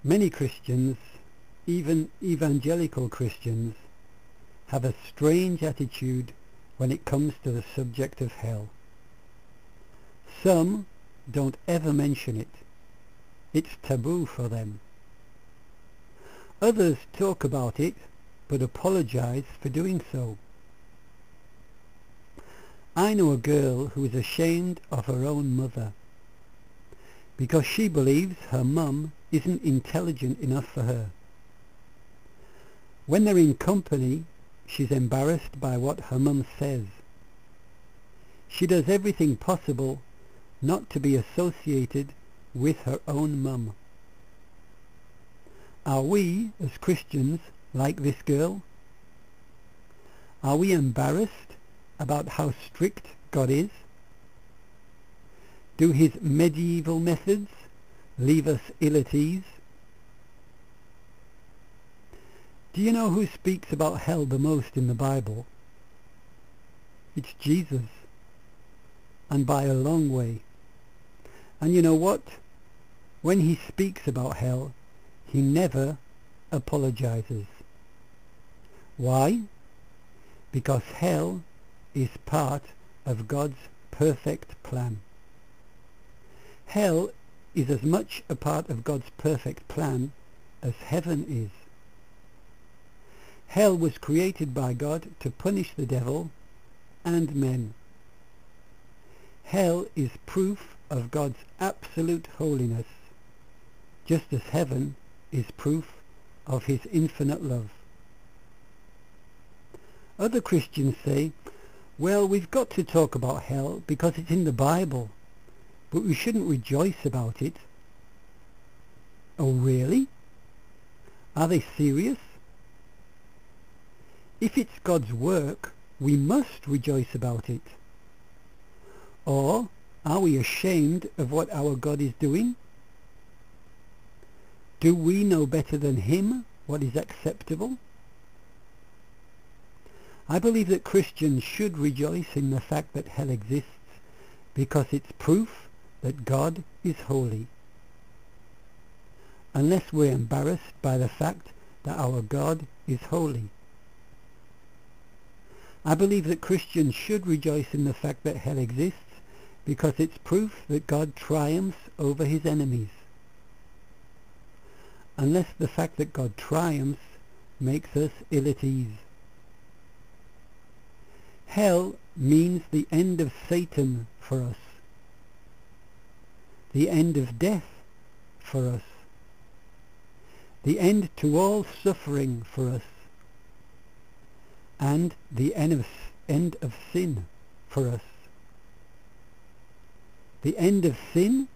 Many Christians, even evangelical Christians, have a strange attitude when it comes to the subject of hell. Some don't ever mention it. It's taboo for them. Others talk about it, but apologize for doing so. I know a girl who is ashamed of her own mother because she believes her mum isn't intelligent enough for her. When they're in company, she's embarrassed by what her mum says. She does everything possible not to be associated with her own mum. Are we, as Christians, like this girl? Are we embarrassed about how strict God is? Do his medieval methods leave us ill at ease? Do you know who speaks about hell the most in the Bible? It's Jesus, and by a long way. And you know what? When he speaks about hell, he never apologizes. Why? Because hell is part of God's perfect plan. Hell is as much a part of God's perfect plan as heaven is. Hell was created by God to punish the devil and men. Hell is proof of God's absolute holiness, just as heaven is proof of his infinite love. Other Christians say, well, we've got to talk about hell because it's in the Bible, but we shouldn't rejoice about it. Oh, really? Are they serious? If it's God's work, we must rejoice about it. Or are we ashamed of what our God is doing? Do we know better than him what is acceptable? I believe that Christians should rejoice in the fact that hell exists because it's proof that God is holy. Unless we're embarrassed by the fact that our God is holy. I believe that Christians should rejoice in the fact that hell exists because it's proof that God triumphs over his enemies. Unless the fact that God triumphs makes us ill at ease. Hell means the end of Satan for us, the end of death for us, the end to all suffering for us, and the end of sin for us. The end of sin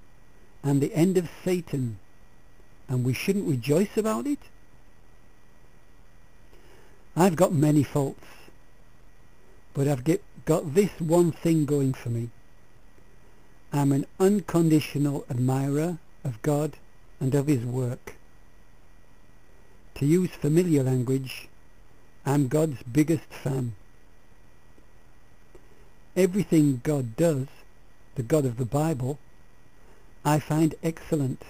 and the end of Satan, and we shouldn't rejoice about it? I've got many faults, but I've got this one thing going for me. I'm an unconditional admirer of God and of his work. To use familiar language, I'm God's biggest fan. Everything God does, the God of the Bible, I find excellent,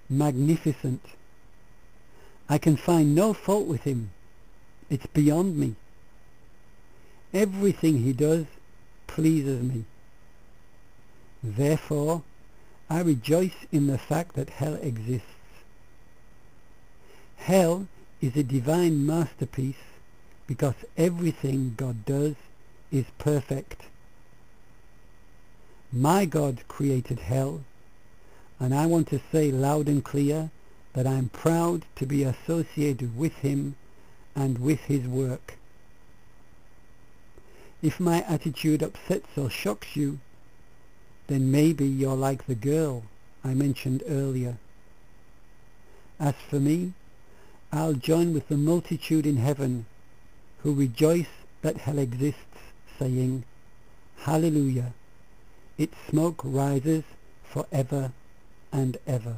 magnificent. I can find no fault with him. It's beyond me. Everything he does pleases me. Therefore, I rejoice in the fact that hell exists. Hell is a divine masterpiece because everything God does is perfect. My God created hell, and I want to say loud and clear that I'm proud to be associated with him and with his work. If my attitude upsets or shocks you, then maybe you're like the girl I mentioned earlier. As for me, I'll join with the multitude in heaven who rejoice that hell exists, saying, Hallelujah, its smoke rises forever and ever.